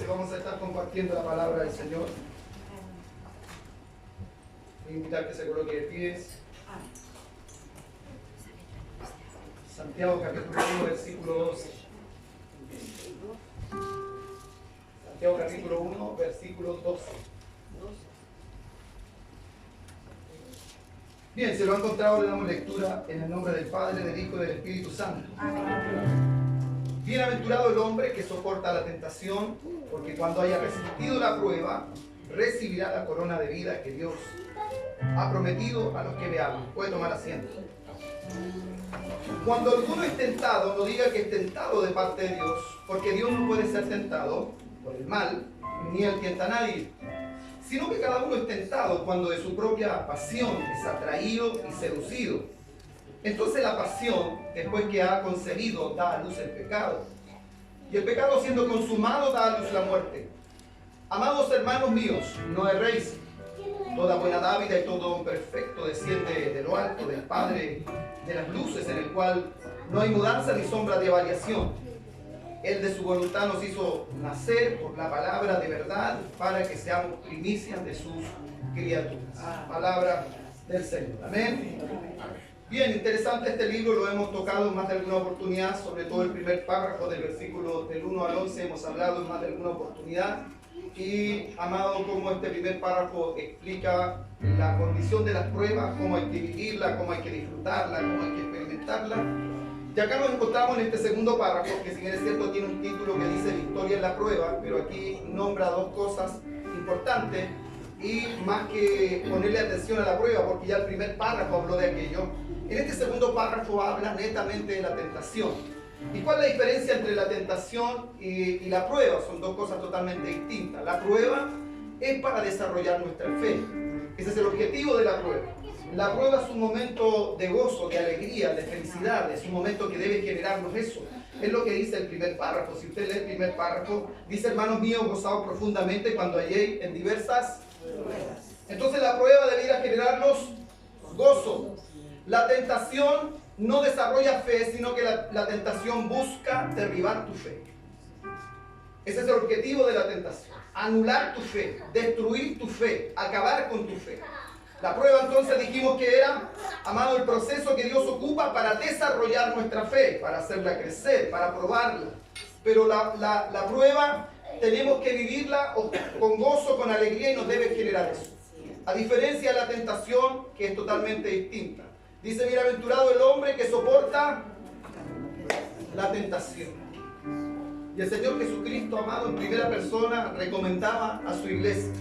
vamos a estar compartiendo la palabra del Señor. Voy a invitar que se coloque de pies. Santiago capítulo 1, versículo 12. Santiago capítulo 1, versículo 12. Bien, si lo han encontrado, le damos lectura en el nombre del Padre, del Hijo y del Espíritu Santo. Bienaventurado el hombre que soporta la tentación, porque cuando haya resistido la prueba, recibirá la corona de vida que Dios ha prometido a los que le aman. Puede tomar asiento. Cuando alguno es tentado, no diga que es tentado de parte de Dios, porque Dios no puede ser tentado por el mal, ni él tienta a nadie, sino que cada uno es tentado cuando de su propia pasión es atraído y seducido. Entonces la pasión, después que ha concebido, da a luz el pecado. Y el pecado, siendo consumado, da a luz la muerte. Amados hermanos míos, no erréis. Toda buena dádiva y todo don perfecto desciende de lo alto, del Padre de las luces, en el cual no hay mudanza ni sombra de variación. Él de su voluntad nos hizo nacer por la palabra de verdad para que seamos primicias de sus criaturas. Palabra del Señor. Amén. Bien, interesante este libro, lo hemos tocado en más de alguna oportunidad, sobre todo el primer párrafo del versículo del 1 al 11, hemos hablado en más de alguna oportunidad. Y, amado, como este primer párrafo explica la condición de las pruebas, cómo hay que vivirla, cómo hay que disfrutarla, cómo hay que experimentarla. Y acá nos encontramos en este segundo párrafo, que si bien es cierto tiene un título que dice Victoria en la prueba, pero aquí nombra dos cosas importantes, y más que ponerle atención a la prueba, porque ya el primer párrafo habló de aquello, en este segundo párrafo habla netamente de la tentación. ¿Y cuál es la diferencia entre la tentación y la prueba? Son dos cosas totalmente distintas. La prueba es para desarrollar nuestra fe. Ese es el objetivo de la prueba. La prueba es un momento de gozo, de alegría, de felicidad. Es un momento que debe generarnos eso. Es lo que dice el primer párrafo. Si usted lee el primer párrafo, dice: hermanos míos, gozaos profundamente cuando halléis en diversas pruebas. Entonces la prueba debiera generarnos gozo. La tentación no desarrolla fe, sino que la tentación busca derribar tu fe. Ese es el objetivo de la tentación: anular tu fe, destruir tu fe, acabar con tu fe. La prueba, entonces, dijimos que era, amado, el proceso que Dios ocupa para desarrollar nuestra fe, para hacerla crecer, para probarla. Pero la prueba tenemos que vivirla con gozo, con alegría, y nos debe generar eso. A diferencia de la tentación, que es totalmente distinta. Dice: bienaventurado el hombre que soporta la tentación. Y el Señor Jesucristo, amado, en primera persona recomendaba a su iglesia: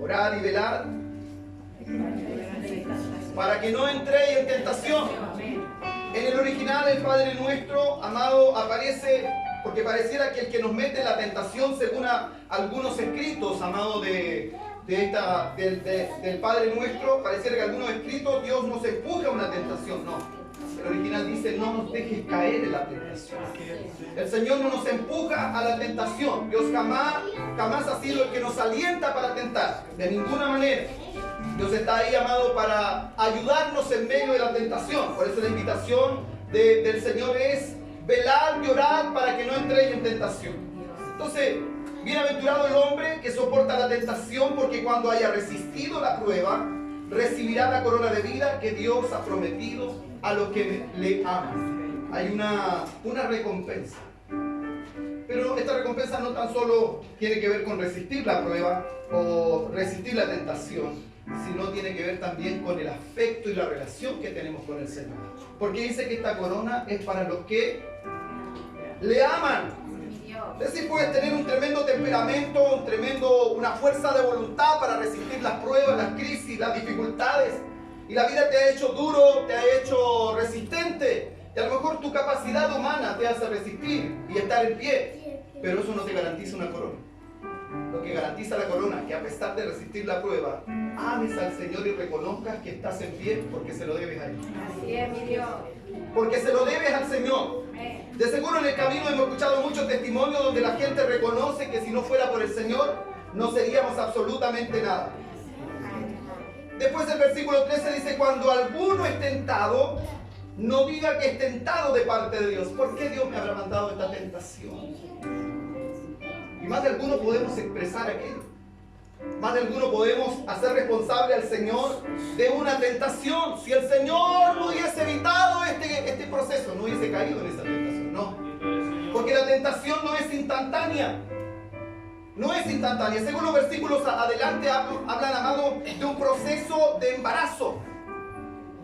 orad y velad para que no entréis en tentación. En el original, el Padre Nuestro, amado, aparece, porque pareciera que el que nos mete en la tentación, según algunos escritos, amado, del Padre Nuestro, pareciera que algunos escritos Dios nos empuja a una tentación. No, el original dice: no nos dejes caer en la tentación. El Señor no nos empuja a la tentación. Dios jamás ha sido el que nos alienta para tentar, de ninguna manera. Dios está ahí, amado, para ayudarnos en medio de la tentación. Por eso la invitación del Señor es: velar y orar para que no entréis en tentación. Entonces, bienaventurado el hombre que soporta la tentación, porque cuando haya resistido la prueba, recibirá la corona de vida que Dios ha prometido a los que le aman. Hay una recompensa. Pero esta recompensa no tan solo tiene que ver con resistir la prueba o resistir la tentación, sino tiene que ver también con el afecto y la relación que tenemos con el Señor. Porque dice que esta corona es para los que le aman. Es decir, puedes tener un tremendo temperamento, una fuerza de voluntad para resistir las pruebas, las crisis, las dificultades. Y la vida te ha hecho duro, te ha hecho resistente. Y a lo mejor tu capacidad humana te hace resistir y estar en pie. Pero eso no te garantiza una corona. Lo que garantiza la corona es que, a pesar de resistir la prueba, ames al Señor y reconozcas que estás en pie porque se lo debes a Él. Así es, mi Dios. Porque se lo debes al Señor. De seguro en el camino hemos escuchado muchos testimonios donde la gente reconoce que si no fuera por el Señor, no seríamos absolutamente nada. Después el versículo 13 dice: cuando alguno es tentado, no diga que es tentado de parte de Dios. ¿Por qué Dios me habrá mandado esta tentación? Y más de alguno podemos expresar aquello. Más de alguno podemos hacer responsable al Señor de una tentación. Si el Señor no hubiese evitado este proceso, no hubiese caído en esa tentación, no. Porque la tentación no es instantánea. No es instantánea. Según los versículos adelante hablan, amado, de un proceso de embarazo,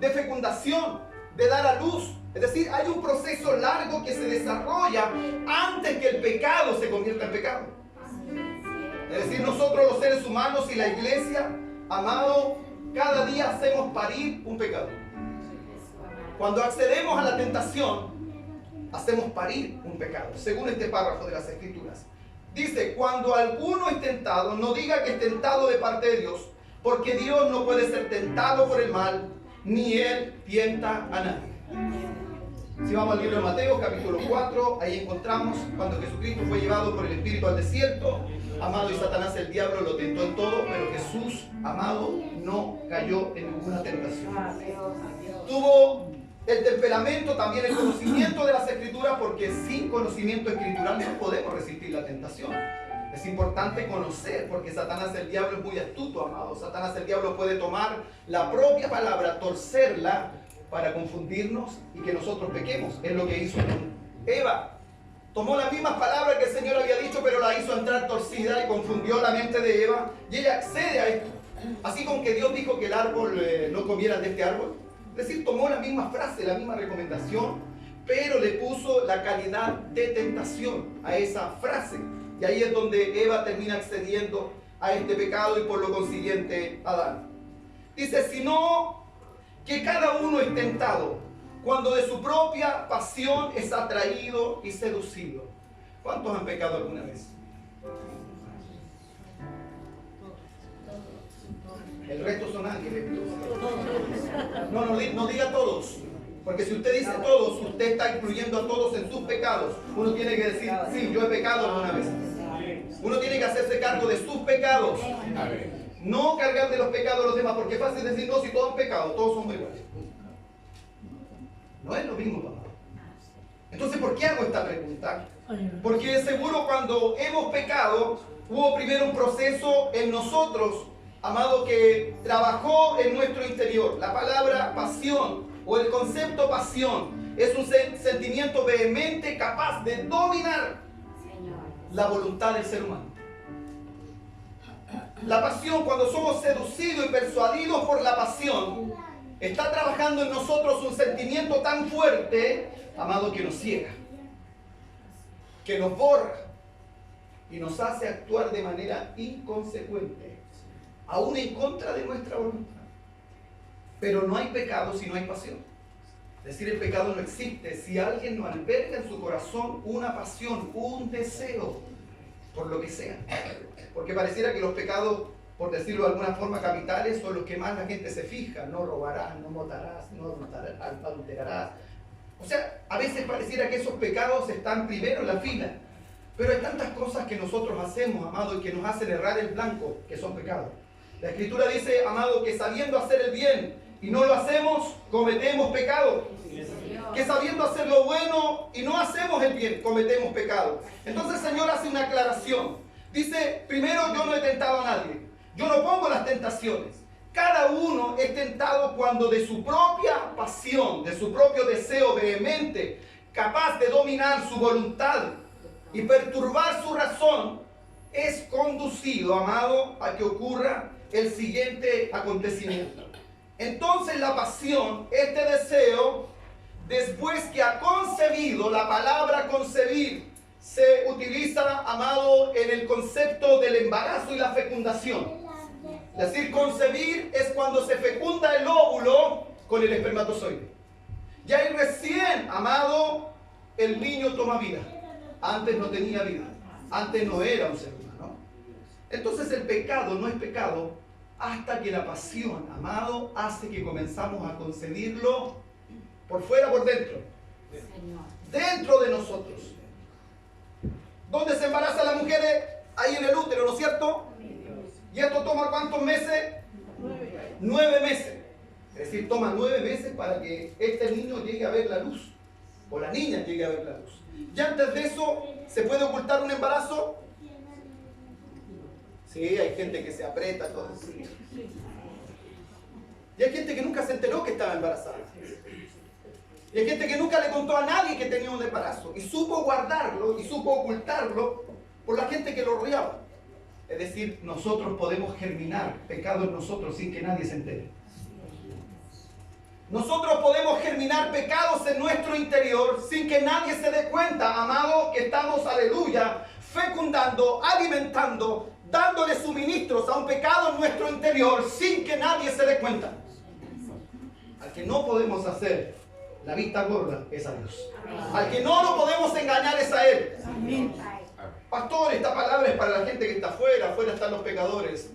de fecundación, de dar a luz. Es decir, hay un proceso largo que se desarrolla antes que el pecado se convierta en pecado. Es decir, nosotros los seres humanos y la iglesia, amado, cada día hacemos parir un pecado. Cuando accedemos a la tentación, hacemos parir un pecado, según este párrafo de las Escrituras. Dice, cuando alguno es tentado, no diga que es tentado de parte de Dios, porque Dios no puede ser tentado por el mal, ni Él tienta a nadie. Si vamos al libro de Mateo, capítulo 4, ahí encontramos cuando Jesucristo fue llevado por el Espíritu al desierto. Amado, y Satanás, el diablo, lo tentó en todo, pero Jesús, amado, no cayó en ninguna tentación. Tuvo el temperamento, también el conocimiento de las Escrituras, porque sin conocimiento escritural no podemos resistir la tentación. Es importante conocer, porque Satanás, el diablo, es muy astuto, amado. Satanás, el diablo, puede tomar la propia palabra, torcerla para confundirnos y que nosotros pequemos. Es lo que hizo con Eva. Tomó las mismas palabras que el Señor había dicho, pero la hizo entrar torcida y confundió la mente de Eva. Y ella accede a esto. Así como que Dios dijo que el árbol no comieran de este árbol. Es decir, tomó la misma frase, la misma recomendación, pero le puso la calidad de tentación a esa frase. Y ahí es donde Eva termina accediendo a este pecado y por lo consiguiente Adán. Dice, sino que cada uno es tentado cuando de su propia pasión es atraído y seducido. ¿Cuántos han pecado alguna vez? El resto son ángeles. No diga todos. Porque si usted dice todos, usted está incluyendo a todos en sus pecados. Uno tiene que decir, sí, yo he pecado alguna vez. Uno tiene que hacerse cargo de sus pecados. No cargar de los pecados de los demás, porque es fácil decir, no, si todos han pecado, todos somos iguales. No es lo mismo, papá. Entonces, ¿por qué hago esta pregunta? Porque seguro cuando hemos pecado, hubo primero un proceso en nosotros, amado, que trabajó en nuestro interior. La palabra pasión o el concepto pasión es un sentimiento vehemente capaz de dominar la voluntad del ser humano. La pasión, cuando somos seducidos y persuadidos por la pasión, está trabajando en nosotros un sentimiento tan fuerte, amado, que nos ciega, que nos borra y nos hace actuar de manera inconsecuente, aún en contra de nuestra voluntad. Pero no hay pecado si no hay pasión. Es decir, el pecado no existe si alguien no alberga en su corazón una pasión, un deseo, por lo que sea. Porque pareciera que los pecados, por decirlo de alguna forma, capitales, son los que más la gente se fija. No robarás, no matarás, no adulterarás. O sea, a veces pareciera que esos pecados están primero en la fila. Pero hay tantas cosas que nosotros hacemos, amado, y que nos hacen errar el blanco, que son pecados. La Escritura dice, amado, que sabiendo hacer el bien y no lo hacemos, cometemos pecado. Que sabiendo hacer lo bueno y no hacemos el bien, cometemos pecado. Entonces el Señor hace una aclaración. Dice, primero, yo no he tentado a nadie. Yo no pongo las tentaciones. Cada uno es tentado cuando de su propia pasión, de su propio deseo vehemente, capaz de dominar su voluntad y perturbar su razón, es conducido, amado, a que ocurra el siguiente acontecimiento. Entonces la pasión, este deseo, después que ha concebido, la palabra concebir se utiliza, amado, en el concepto del embarazo y la fecundación. Es decir, concebir es cuando se fecunda el óvulo con el espermatozoide. Y ahí recién, amado, el niño toma vida. Antes no tenía vida. Antes no era un ser humano. Entonces el pecado no es pecado hasta que la pasión, amado, hace que comenzamos a concebirlo por fuera, por dentro. Dentro de nosotros. ¿Dónde se embaraza la mujer? Ahí en el útero, ¿no es cierto? ¿Y esto toma cuántos meses? 9 meses. Es decir, toma 9 meses para que este niño llegue a ver la luz. O la niña llegue a ver la luz. ¿Y antes de eso se puede ocultar un embarazo? Sí, hay gente que se aprieta, todo eso. Y hay gente que nunca se enteró que estaba embarazada. Y hay gente que nunca le contó a nadie que tenía un embarazo. Y supo guardarlo y supo ocultarlo por la gente que lo rodeaba. Es decir, nosotros podemos germinar pecado en nosotros sin que nadie se entere. Nosotros podemos germinar pecados en nuestro interior sin que nadie se dé cuenta, amado, que estamos, aleluya, fecundando, alimentando, dándole suministros a un pecado en nuestro interior sin que nadie se dé cuenta. Al que no podemos hacer la vista gorda es a Dios. Al que no lo podemos engañar es a Él. Pastor, esta palabra es para la gente que está afuera, afuera están los pecadores.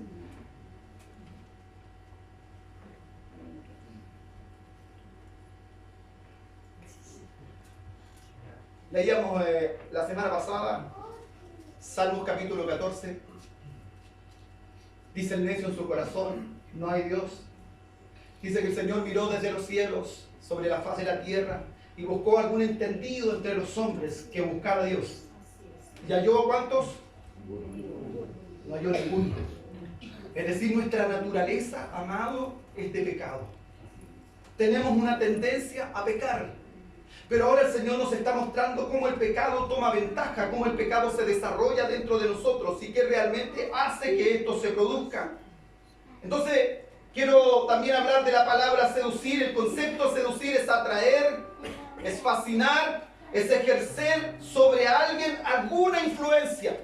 Leíamos la semana pasada Salmos capítulo 14. Dice el necio en su corazón, no hay Dios. Dice que el Señor miró desde los cielos sobre la faz de la tierra y buscó algún entendido entre los hombres que buscara a Dios. ¿Y halló cuántos? No halló ninguno. Es decir, nuestra naturaleza, amado, es de pecado. Tenemos una tendencia a pecar. Pero ahora el Señor nos está mostrando cómo el pecado toma ventaja, cómo el pecado se desarrolla dentro de nosotros y que realmente hace que esto se produzca. Entonces, quiero también hablar de la palabra seducir. El concepto seducir es atraer, es fascinar, es ejercer sobre alguien alguna influencia.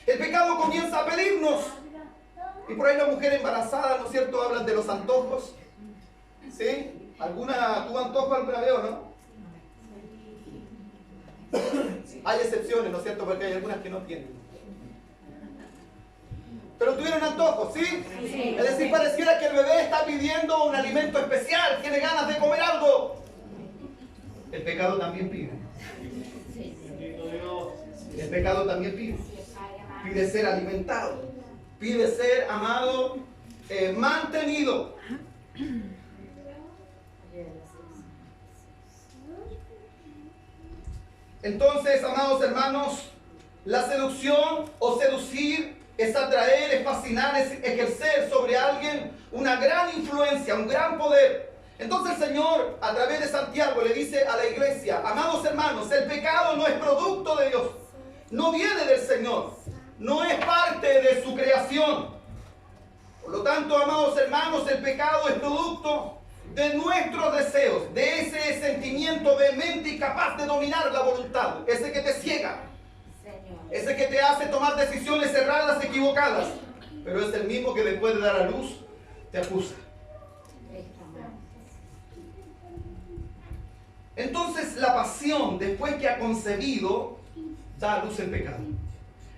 El pecado comienza a pedirnos. Y por ahí la mujer embarazada, ¿no es cierto?, hablan de los antojos. ¿Sí? ¿Tuvo antojo alguna vez o no? Hay excepciones, ¿no es cierto?, porque hay algunas que no tienen. Pero tuvieron antojos, ¿sí? Sí. Es decir, pareciera que el bebé está pidiendo un alimento especial, tiene ganas de comer algo. El pecado también pide. El pecado también pide. Pide ser alimentado. Pide ser, amado, mantenido. Entonces, amados hermanos, la seducción o seducir es atraer, es fascinar, es ejercer sobre alguien una gran influencia, un gran poder. Entonces el Señor, a través de Santiago, le dice a la iglesia, amados hermanos, el pecado no es producto de Dios, no viene del Señor, no es parte de su creación. Por lo tanto, amados hermanos, el pecado es producto de nuestros deseos, de ese sentimiento vehemente y capaz de dominar la voluntad, ese que te ciega, ese que te hace tomar decisiones erradas, equivocadas, pero es el mismo que después de dar a luz te acusa. Entonces la pasión, después que ha concebido, da a luz el pecado.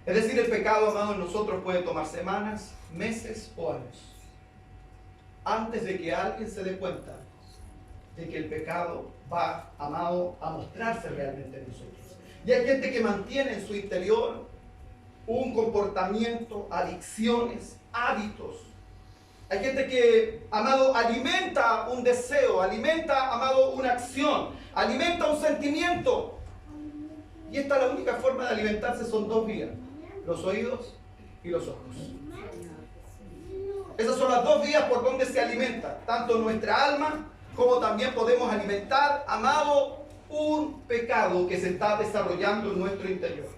Es decir, el pecado, amado, en nosotros puede tomar semanas, meses o años, antes de que alguien se dé cuenta de que el pecado va, amado, a mostrarse realmente en nosotros. Y hay gente que mantiene en su interior un comportamiento, adicciones, hábitos. Hay gente que, amado, alimenta un deseo, alimenta, amado, una acción, alimenta un sentimiento. Y esta, la única forma de alimentarse son dos vías, los oídos y los ojos. Esas son las dos vías por donde se alimenta, tanto nuestra alma, como también podemos alimentar, amado, un pecado que se está desarrollando en nuestro interior.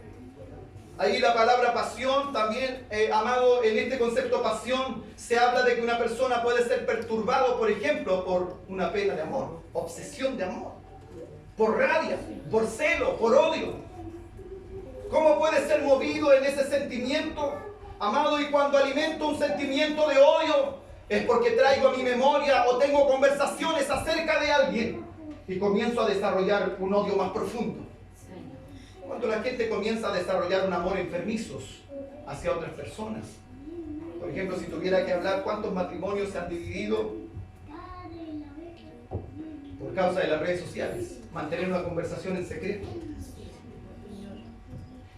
Ahí la palabra pasión también, amado, en este concepto pasión, se habla de que una persona puede ser perturbado, por ejemplo, por una pena de amor, obsesión de amor, por rabia, por celo, por odio. ¿Cómo puede ser movido en ese sentimiento, amado? Y cuando alimento un sentimiento de odio, es porque traigo a mi memoria o tengo conversaciones acerca de alguien y comienzo a desarrollar un odio más profundo. Cuando la gente comienza a desarrollar un amor enfermizos hacia otras personas. Por ejemplo, si tuviera que hablar cuántos matrimonios se han dividido por causa de las redes sociales, mantener una conversación en secreto.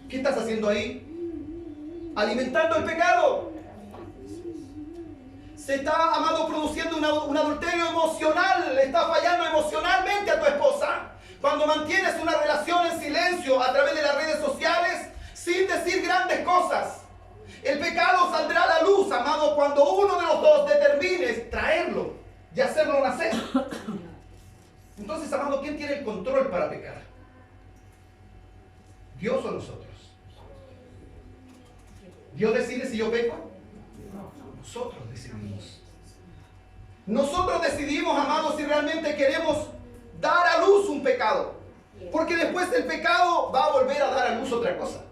¿Qué estás haciendo ahí? Alimentando el pecado. Se está, amado, produciendo un adulterio emocional. Le está fallando emocionalmente a tu esposa cuando mantienes una relación en silencio a través de las redes sociales sin decir grandes cosas. El pecado cuando uno de los dos determine traerlo y hacerlo nacer. Entonces, amado, ¿quién tiene el control para pecar? ¿Dios o nosotros? ¿Dios decide si yo peco? Nosotros decidimos. Nosotros decidimos, amados, si realmente queremos dar a luz un pecado. Porque después del pecado va a volver a dar a luz otra cosa.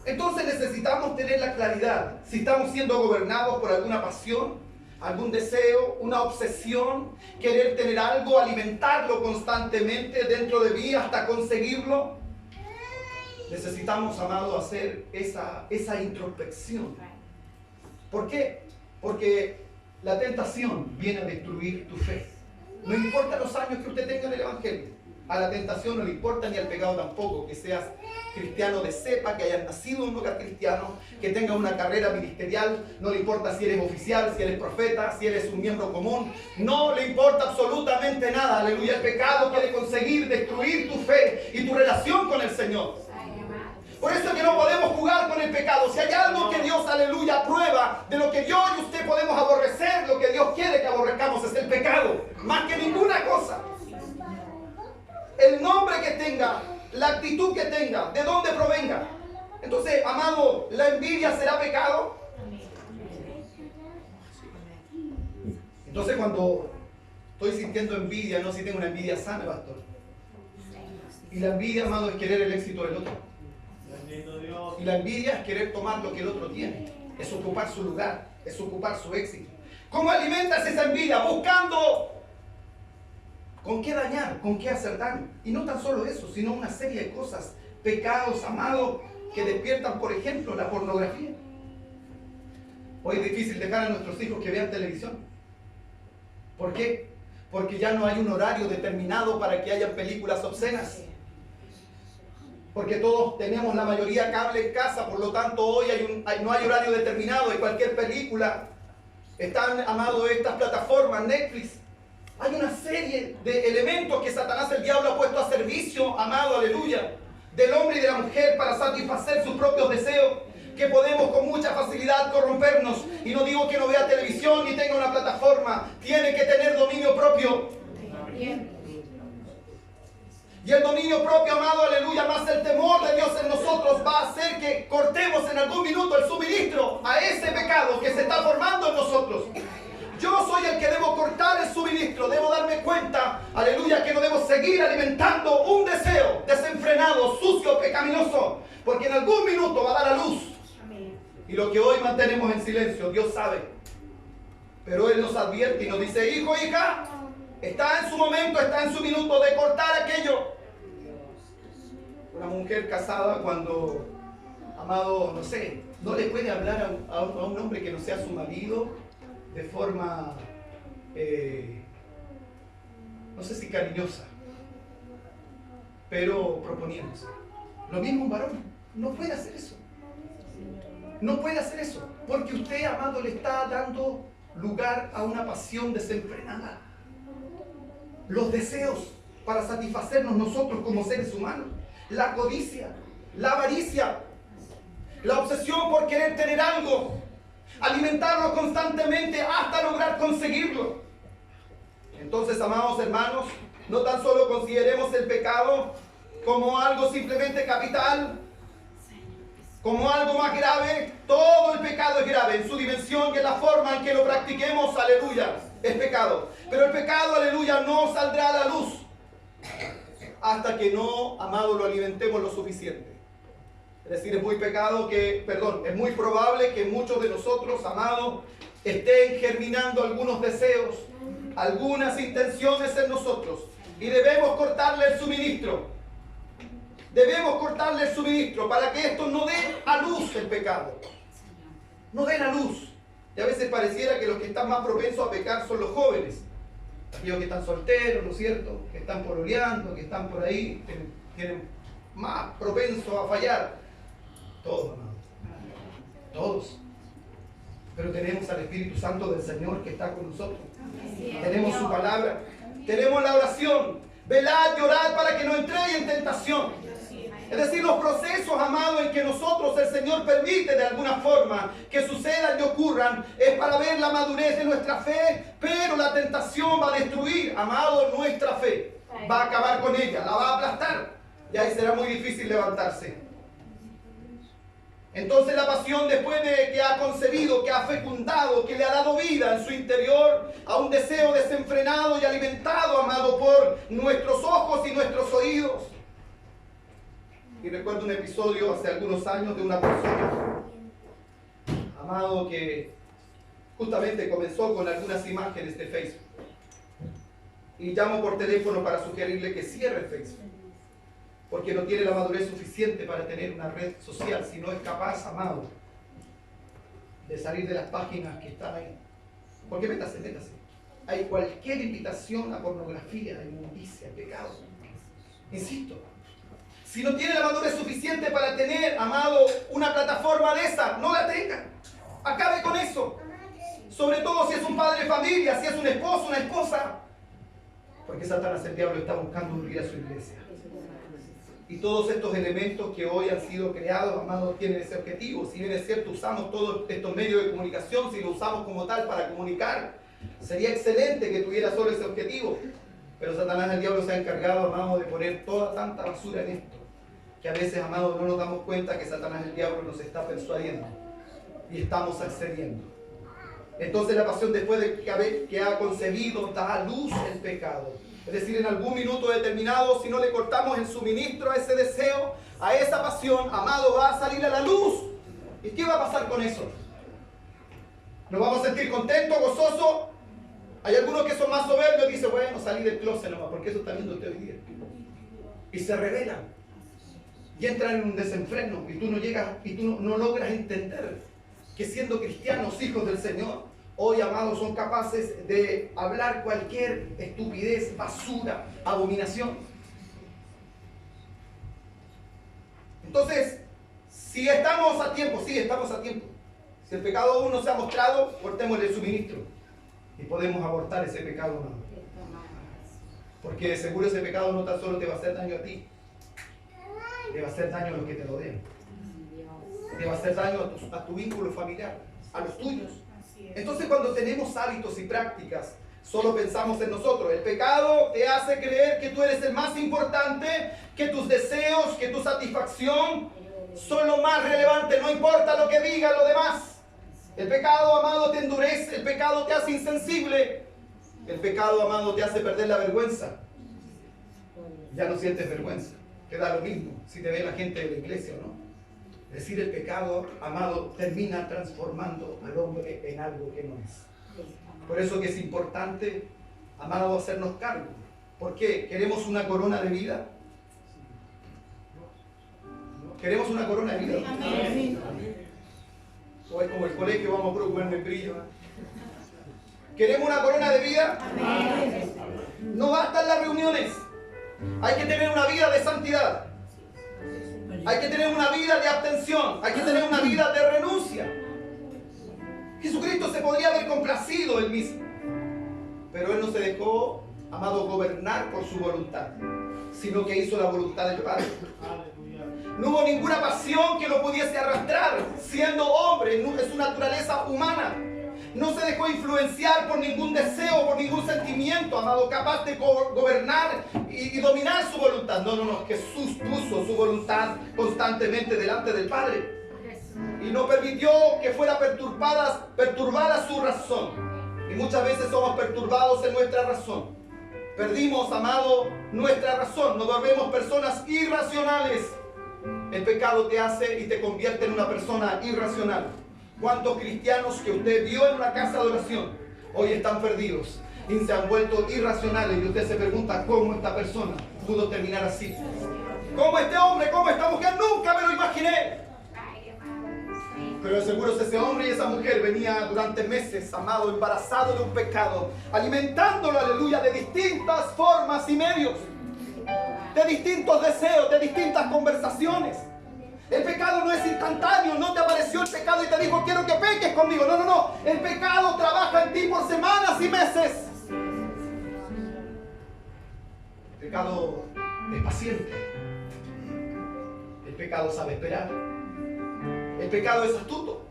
Entonces necesitamos tener la claridad si estamos siendo gobernados por alguna pasión, algún deseo, una obsesión, querer tener algo, alimentarlo constantemente dentro de mí hasta conseguirlo. Necesitamos, amado, hacer esa introspección. ¿Por qué? Porque la tentación viene a destruir tu fe. No importa los años que usted tenga en el Evangelio. A la tentación no le importa ni al pecado tampoco, que seas cristiano de cepa, que hayas nacido en un lugar cristiano, que tengas una carrera ministerial, no le importa si eres oficial, si eres profeta, si eres un miembro común, no le importa absolutamente nada, aleluya. El pecado quiere conseguir destruir tu fe y tu relación con el Señor. Por eso es que no podemos jugar con el pecado. Si hay algo que Dios, aleluya, aprueba, de lo que yo y usted podemos aborrecer, lo que Dios quiere que aborrezcamos es el pecado, más que ninguna cosa. El nombre que tenga, la actitud que tenga, de dónde provenga. Entonces, amado, ¿la envidia será pecado? Entonces, cuando estoy sintiendo envidia, no si tengo una envidia sana, pastor. Y la envidia, amado, es querer el éxito del otro. Y la envidia es querer tomar lo que el otro tiene. Es ocupar su lugar, es ocupar su éxito. ¿Cómo alimentas esa envidia? Buscando con qué dañar, con qué hacer daño. Y no tan solo eso, sino una serie de cosas, pecados, amados, que despiertan, por ejemplo, la pornografía. Hoy es difícil dejar a nuestros hijos que vean televisión. ¿Por qué? Porque ya no hay un horario determinado para que haya películas obscenas. Porque todos tenemos la mayoría cable en casa, por lo tanto hoy no hay horario determinado de cualquier película. Están, amados, estas plataformas, Netflix. Hay una serie de elementos que Satanás, el diablo, ha puesto a servicio, amado, aleluya, del hombre y de la mujer para satisfacer sus propios deseos, que podemos con mucha facilidad corrompernos. Y no digo que no vea televisión ni tenga una plataforma, tiene que tener dominio propio. Y el dominio propio, amado, aleluya, más el temor de Dios en nosotros va a hacer que cortemos en algún minuto el suministro a ese pecado que se está formando en nosotros. Yo soy el que debo cortar el suministro, debo darme cuenta, aleluya, que no debo seguir alimentando un deseo desenfrenado, sucio, pecaminoso, porque en algún minuto va a dar a luz. Y lo que hoy mantenemos en silencio, Dios sabe. Pero Él nos advierte y nos dice: hijo, hija, está en su momento, está en su minuto de cortar aquello. Una mujer casada, cuando, amado, no sé, no le puede hablar a un hombre que no sea su marido de forma, no sé si cariñosa, pero proponiéndose. Lo mismo un varón, no puede hacer eso. No puede hacer eso, porque usted, amado, le está dando lugar a una pasión desenfrenada. Los deseos para satisfacernos nosotros como seres humanos, la codicia, la avaricia, la obsesión por querer tener algo, alimentarlo constantemente hasta lograr conseguirlo. Entonces, amados hermanos, no tan solo consideremos el pecado como algo simplemente capital, como algo más grave. Todo el pecado es grave en su dimensión y en la forma en que lo practiquemos, aleluya, es pecado. Pero el pecado, aleluya, no saldrá a la luz hasta que no, amado, lo alimentemos lo suficiente. Es decir, es muy probable que muchos de nosotros, amados, estén germinando algunos deseos, algunas intenciones en nosotros, y debemos cortarle el suministro. Debemos cortarle el suministro para que esto no dé a luz el pecado. No den a luz. Y a veces pareciera que los que están más propensos a pecar son los jóvenes. Aquellos que están solteros, ¿no es cierto? Que están pololeando, que están por ahí, tienen más propenso a fallar. Todos, amados. Todos. Pero tenemos al Espíritu Santo del Señor que está con nosotros. Tenemos su palabra. Tenemos la oración. Velad y orad para que no entréis en tentación. Es decir, los procesos, amados, en que nosotros, el Señor permite de alguna forma que sucedan y ocurran, es para ver la madurez de nuestra fe, pero la tentación va a destruir, amado, nuestra fe. Va a acabar con ella, la va a aplastar. Y ahí será muy difícil levantarse. Entonces la pasión, después de que ha concebido, que ha fecundado, que le ha dado vida en su interior a un deseo desenfrenado y alimentado, amado, por nuestros ojos y nuestros oídos. Y recuerdo un episodio hace algunos años de una persona, amado, que justamente comenzó con algunas imágenes de Facebook. Y llamo por teléfono para sugerirle que cierre Facebook, porque no tiene la madurez suficiente para tener una red social, si no es capaz, amado, de salir de las páginas que están ahí. Porque métase. Hay cualquier invitación a pornografía, a inmundicia, a pecado. Insisto, si no tiene la madurez suficiente para tener, amado, una plataforma de esa, no la tenga. Acabe con eso. Sobre todo si es un padre de familia, si es un esposo, una esposa. Porque Satanás, el diablo, está buscando hundir a su iglesia. Y todos estos elementos que hoy han sido creados, amados, tienen ese objetivo. Si bien es cierto, usamos todos estos medios de comunicación, si lo usamos como tal para comunicar, sería excelente que tuviera solo ese objetivo. Pero Satanás, el diablo, se ha encargado, amado, de poner toda tanta basura en esto, que a veces, amado, no nos damos cuenta que Satanás, el diablo, nos está persuadiendo y estamos accediendo. Entonces la pasión, después de que ha concebido, da a luz el pecado. Es decir, en algún minuto determinado, si no le cortamos el suministro a ese deseo, a esa pasión, amado, va a salir a la luz. ¿Y qué va a pasar con eso? ¿Nos vamos a sentir contentos, gozosos? Hay algunos que son más soberbios y dicen, bueno, salí del closet nomás, porque eso está viendo usted hoy día. Y se rebelan. Y entran en un desenfreno. Y tú no llegas, y tú no logras entender que siendo cristianos, hijos del Señor, hoy, amados, son capaces de hablar cualquier estupidez, basura, abominación. Entonces, si estamos a tiempo, sí, estamos a tiempo. Si el pecado aún no se ha mostrado, cortémosle el suministro. Y podemos abortar ese pecado, amado. Porque de seguro ese pecado no tan solo te va a hacer daño a ti, te va a hacer daño a los que te rodean. Te va a hacer daño a tu vínculo familiar, a los tuyos. Entonces, cuando tenemos hábitos y prácticas, solo pensamos en nosotros. El pecado te hace creer que tú eres el más importante, que tus deseos, que tu satisfacción son lo más relevante, no importa lo que diga lo demás. El pecado, amado, te endurece, el pecado te hace insensible, el pecado, amado, te hace perder la vergüenza. Ya no sientes vergüenza, te da lo mismo si te ve la gente de la iglesia o no. Es decir, el pecado, amado, termina transformando al hombre en algo que no es. Por eso que es importante, amado, hacernos cargo. ¿Por qué? ¿Queremos una corona de vida? ¿Queremos una corona de vida? Amén. O es como el colegio, vamos a preocuparme el brillo. ¿Queremos una corona de vida? Amén. No bastan las reuniones. Hay que tener una vida de santidad. Hay que tener una vida de abstención. Hay que tener una vida de renuncia. Jesucristo se podría haber complacido él mismo, pero él no se dejó, amado, gobernar por su voluntad, sino que hizo la voluntad del Padre. No hubo ninguna pasión que lo pudiese arrastrar, siendo hombre en su naturaleza humana. No se dejó influenciar por ningún deseo, por ningún sentimiento, amado, capaz de gobernar y dominar su voluntad. No. Jesús puso su voluntad constantemente delante del Padre. Y no permitió que fuera perturbada su razón. Y muchas veces somos perturbados en nuestra razón. Perdimos, amado, nuestra razón. Nos volvemos personas irracionales. El pecado te hace y te convierte en una persona irracional. ¿Cuántos cristianos que usted vio en una casa de oración hoy están perdidos y se han vuelto irracionales? Y usted se pregunta cómo esta persona pudo terminar así. ¿Cómo este hombre, cómo esta mujer? Nunca me lo imaginé. Pero seguro es ese hombre y esa mujer venía durante meses, amado, embarazado de un pecado, alimentándolo, aleluya, de distintas formas y medios, de distintos deseos, de distintas conversaciones. El pecado no es instantáneo, no te apareció el pecado y te dijo, quiero que peques conmigo. No. El pecado trabaja en ti por semanas y meses. El pecado es paciente. pecado sabe esperar. El pecado es astuto.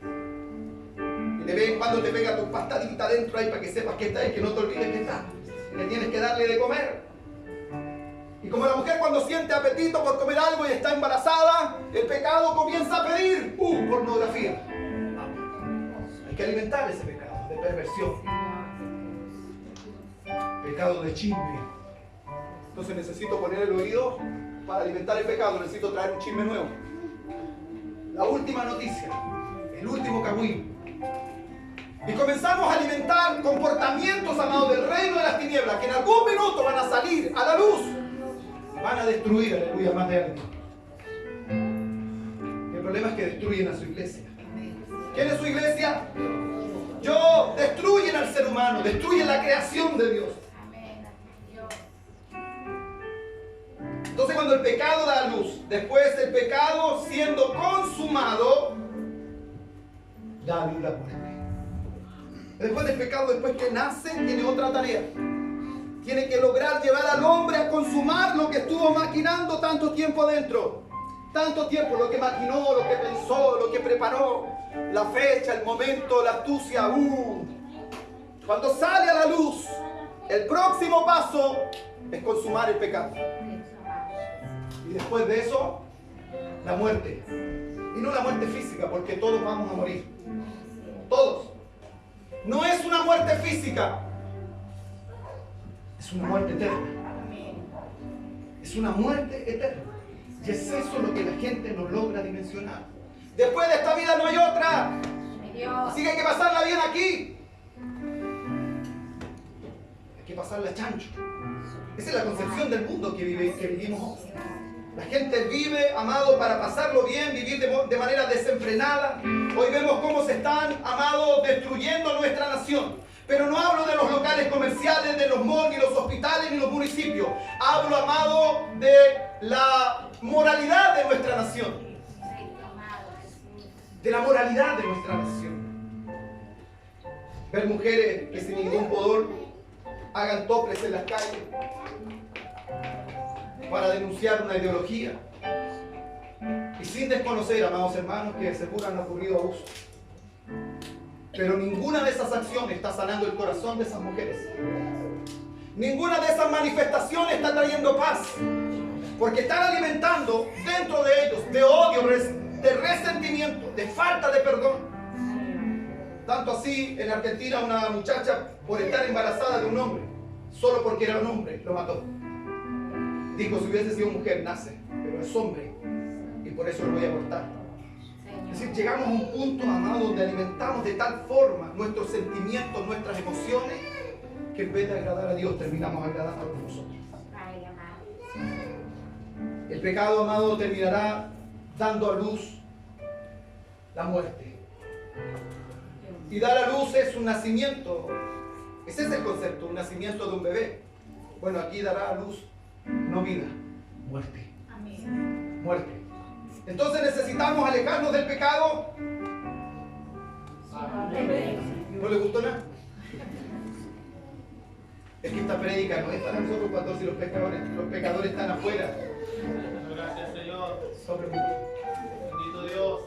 Y de vez en cuando te pega tu patadita adentro ahí para que sepas que está ahí, que no te olvides que está. Que tienes que darle de comer. Y como la mujer cuando siente apetito por comer algo y está embarazada, el pecado comienza a pedir pornografía. Hay que alimentar ese pecado de perversión. Pecado de chisme. Entonces necesito poner el oído para alimentar el pecado. Necesito traer un chisme nuevo. La última noticia. El último cagüín. Y comenzamos a alimentar comportamientos, amados, del reino de las tinieblas, que en algún minuto van a salir a la luz. Van a destruir, aleluya, más de alguien. El problema es que destruyen a su iglesia. ¿Quién es su iglesia? Destruyen al ser humano, destruyen la creación de Dios. Entonces cuando el pecado da luz, después el pecado siendo consumado, da vida a muerte. Después del pecado, después que nace, tiene otra tarea. Tiene que lograr llevar al hombre a consumar lo que estuvo maquinando tanto tiempo adentro. Tanto tiempo, lo que maquinó, lo que pensó, lo que preparó. La fecha, el momento, la astucia. Cuando sale a la luz, el próximo paso es consumar el pecado. Y después de eso, la muerte. Y no la muerte física, porque todos vamos a morir. Todos. No es una muerte física. Es una muerte eterna. Es una muerte eterna. Y es eso lo que la gente no logra dimensionar. Después de esta vida no hay otra. Así que hay que pasarla bien aquí. Hay que pasarla chancho. Esa es la concepción del mundo que vivimos hoy. La gente vive, amado, para pasarlo bien, vivir de manera desenfrenada. Hoy vemos cómo se están, amado, destruyendo nuestra nación. Pero no hablo de los locales comerciales, de los malls, ni los hospitales, ni los municipios. Hablo, amado, de la moralidad de nuestra nación. De la moralidad de nuestra nación. Ver mujeres que sin ningún pudor hagan toples en las calles para denunciar una ideología. Y sin desconocer, amados hermanos, que seguro han ocurrido abusos. Pero ninguna de esas acciones está sanando el corazón de esas mujeres. Ninguna de esas manifestaciones está trayendo paz. Porque están alimentando dentro de ellos de odio, de resentimiento, de falta de perdón. Tanto así, en Argentina, una muchacha, por estar embarazada de un hombre, solo porque era un hombre, lo mató. Dijo, si hubiese sido mujer, nace, pero es hombre, y por eso lo voy a abortar. Es decir, llegamos a un punto, amado, donde alimentamos de tal forma nuestros sentimientos, nuestras emociones, que en vez de agradar a Dios, terminamos agradando a nosotros. El pecado, amado, terminará dando a luz la muerte. Y dar a luz es un nacimiento. Ese es el concepto, un nacimiento de un bebé. Bueno, aquí dará a luz no vida, muerte. Amén. Muerte. Entonces necesitamos alejarnos del pecado. ¿No le gustó nada? Es que esta prédica no es para nosotros, cuando si los pecadores están afuera. Gracias, Señor. Sobre mí. Bendito Dios.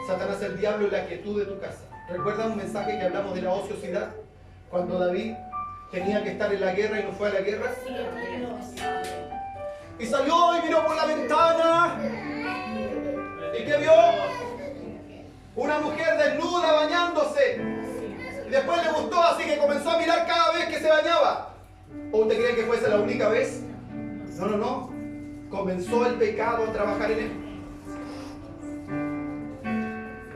Satanás, el diablo, y la quietud de tu casa. ¿Recuerda un mensaje que hablamos de la ociosidad? Cuando David tenía que estar en la guerra y no fue a la guerra. Y salió y miró por la ventana. ¿Y qué vio? Una mujer desnuda bañándose. Y después le gustó, así que comenzó a mirar cada vez que se bañaba. ¿O usted cree que fuese la única vez? No, no, no. Comenzó el pecado a trabajar en él.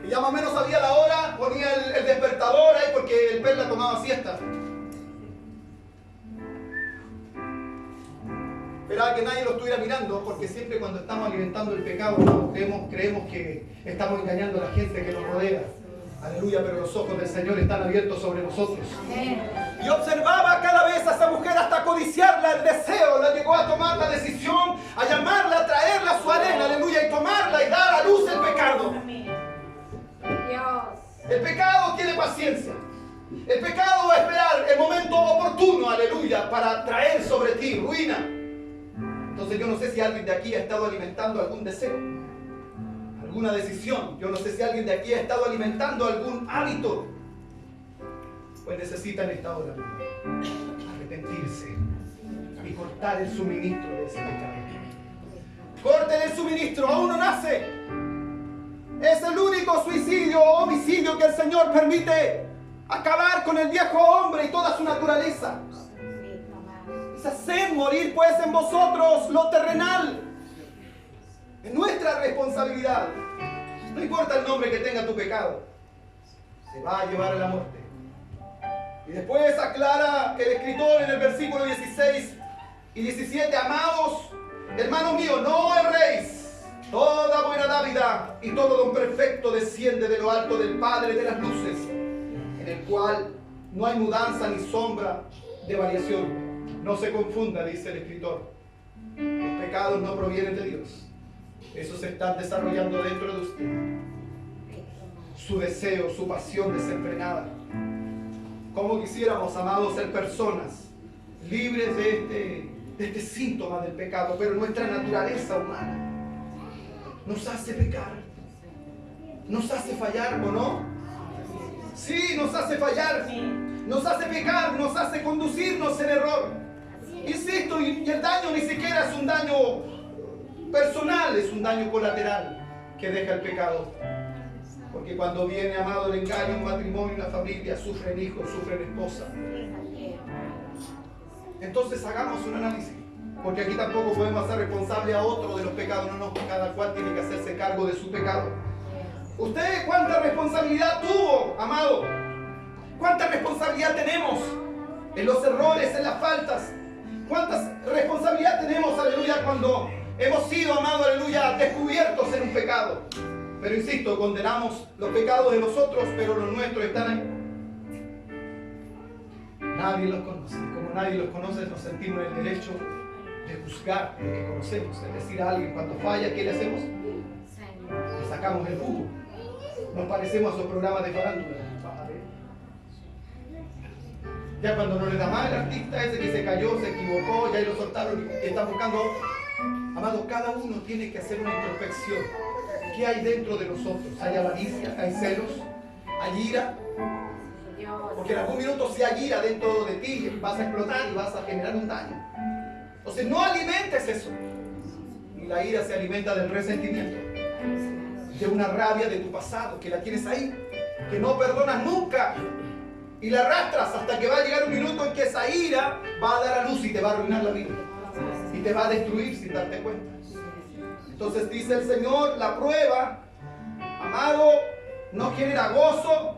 Y ya más o menos sabía la hora, ponía el despertador ahí porque el perla tomaba siesta. Esperaba que nadie lo estuviera mirando, porque siempre cuando estamos alimentando el pecado creemos que estamos engañando a la gente que nos rodea. Aleluya, pero los ojos del Señor están abiertos sobre nosotros. Y observaba cada vez a esa mujer hasta codiciarla, el deseo, la llegó a tomar la decisión, a llamarla, a traerla a su arena, aleluya, y tomarla y dar a luz el pecado. El pecado tiene paciencia. El pecado va a esperar el momento oportuno, aleluya, para traer sobre ti ruina. Entonces yo no sé si alguien de aquí ha estado alimentando algún deseo, alguna decisión. Yo no sé si alguien de aquí ha estado alimentando algún hábito. Pues necesita en esta hora arrepentirse y cortar el suministro de ese pecado. Corten el suministro, aún no nace. Es el único suicidio o homicidio que el Señor permite acabar con el viejo hombre y toda su naturaleza. Es hacer morir pues en vosotros lo terrenal. Es nuestra responsabilidad. No importa el nombre que tenga tu pecado, se va a llevar a la muerte. Y después aclara el escritor en el versículo 16 y 17: amados, hermanos míos, no erréis. Toda buena dádiva y todo don perfecto desciende de lo alto del Padre de las luces, en el cual no hay mudanza ni sombra de variación. No se confunda, dice el escritor. Los pecados no provienen de Dios. Esos se están desarrollando dentro de usted. Su deseo, su pasión desenfrenada. Como quisiéramos, amados, ser personas libres de este síntoma del pecado, pero nuestra naturaleza humana nos hace pecar, nos hace fallar, ¿o no? Sí, nos hace fallar, nos hace pecar, nos hace conducirnos en error. Insisto, y el daño ni siquiera es un daño personal, es un daño colateral que deja el pecado. Porque cuando viene, amado, el engaño, un matrimonio, una familia, sufren hijos, sufren esposa. Entonces hagamos un análisis, porque aquí tampoco podemos hacer responsable a otro de los pecados. No, cada cual tiene que hacerse cargo de su pecado. ¿Usted cuánta responsabilidad tuvo, amado? ¿Cuánta responsabilidad tenemos en los errores, en las faltas? ¿Cuánta responsabilidad tenemos, aleluya, cuando hemos sido, amado, aleluya, descubiertos en un pecado? Pero insisto, condenamos los pecados de los otros, pero los nuestros están ahí. Nadie los conoce. Como nadie los conoce, nos sentimos en el derecho de juzgar lo que conocemos. Es decir, a alguien cuando falla, ¿qué le hacemos? Le sacamos el jugo. Nos parecemos a esos programas de farándula. Ya cuando no le da mal, el artista ese que se cayó, se equivocó, ya lo soltaron y están buscando. Amado, cada uno tiene que hacer una introspección. ¿Qué hay dentro de nosotros? ¿Hay avaricia? ¿Hay celos? ¿Hay ira? Porque en algún minuto si hay ira dentro de ti, vas a explotar y vas a generar un daño. Entonces no alimentes eso. Y la ira se alimenta del resentimiento, de una rabia de tu pasado, que la tienes ahí, que no perdonas nunca. Y la arrastras hasta que va a llegar un minuto en que esa ira va a dar a luz y te va a arruinar la vida. Y te va a destruir sin darte cuenta. Entonces dice el Señor, la prueba, amado, no genera gozo.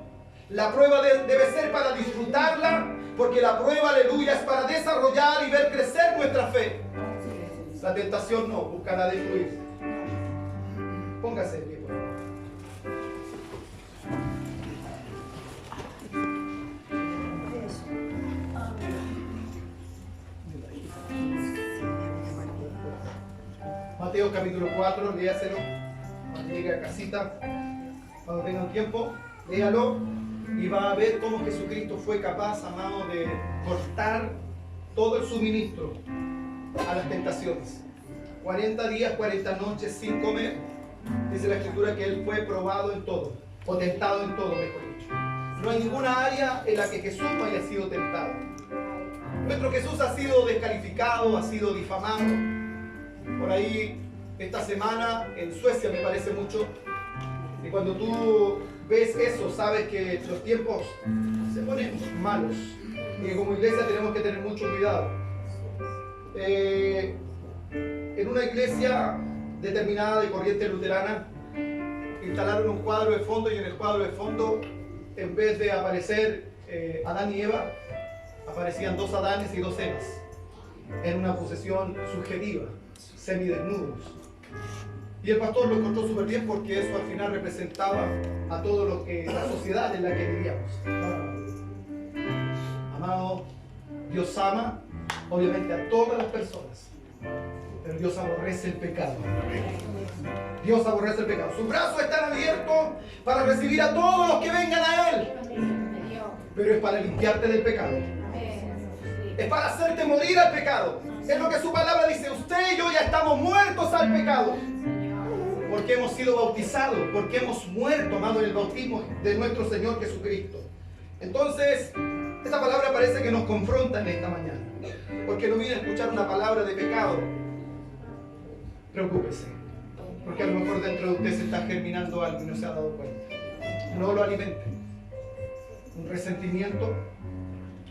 La prueba debe ser para disfrutarla, porque la prueba, aleluya, es para desarrollar y ver crecer nuestra fe. La tentación no, buscará destruir. Póngase de pie, por favor. Mateo capítulo 4, léaselo cuando llegue a casita, cuando tengan tiempo, léalo y va a ver cómo Jesucristo fue capaz, amado, de cortar todo el suministro a las tentaciones. 40 días, 40 noches sin comer. Dice la Escritura que Él fue probado en todo, o tentado en todo, mejor dicho. No hay ninguna área en la que Jesús no haya sido tentado. Nuestro Jesús ha sido descalificado, ha sido difamado. Por ahí, esta semana, en Suecia me parece mucho, y cuando tú ves eso, sabes que los tiempos se ponen malos, y que como iglesia tenemos que tener mucho cuidado. En una iglesia determinada de corriente luterana, instalaron un cuadro de fondo, y en el cuadro de fondo, en vez de aparecer Adán y Eva, aparecían dos Adanes y dos Evas, en una posesión subjetiva, semidesnudos. Y el pastor lo encontró súper bien, porque eso al final representaba a todo lo que la sociedad en la que vivíamos. Amado, Dios ama obviamente a todas las personas, pero Dios aborrece el pecado. Dios aborrece el pecado. Sus brazos están abiertos para recibir a todos los que vengan a Él, pero es para limpiarte del pecado, es para hacerte morir al pecado. Es lo que su palabra dice. Usted y yo ya estamos muertos al pecado. Porque hemos sido bautizados, porque hemos muerto, amado, en el bautismo de nuestro Señor Jesucristo. Entonces, esta palabra parece que nos confronta en esta mañana. Porque no viene a escuchar una palabra de pecado. Preocúpese. Porque a lo mejor dentro de usted se está germinando algo y no se ha dado cuenta. No lo alimente. Un resentimiento,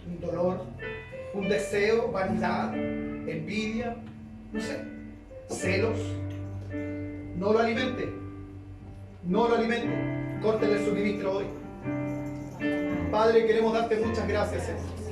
un dolor, un deseo, vanidad, envidia, no sé, celos. No lo alimente. No lo alimente. Córtele el suministro hoy. Padre, queremos darte muchas gracias, Señor.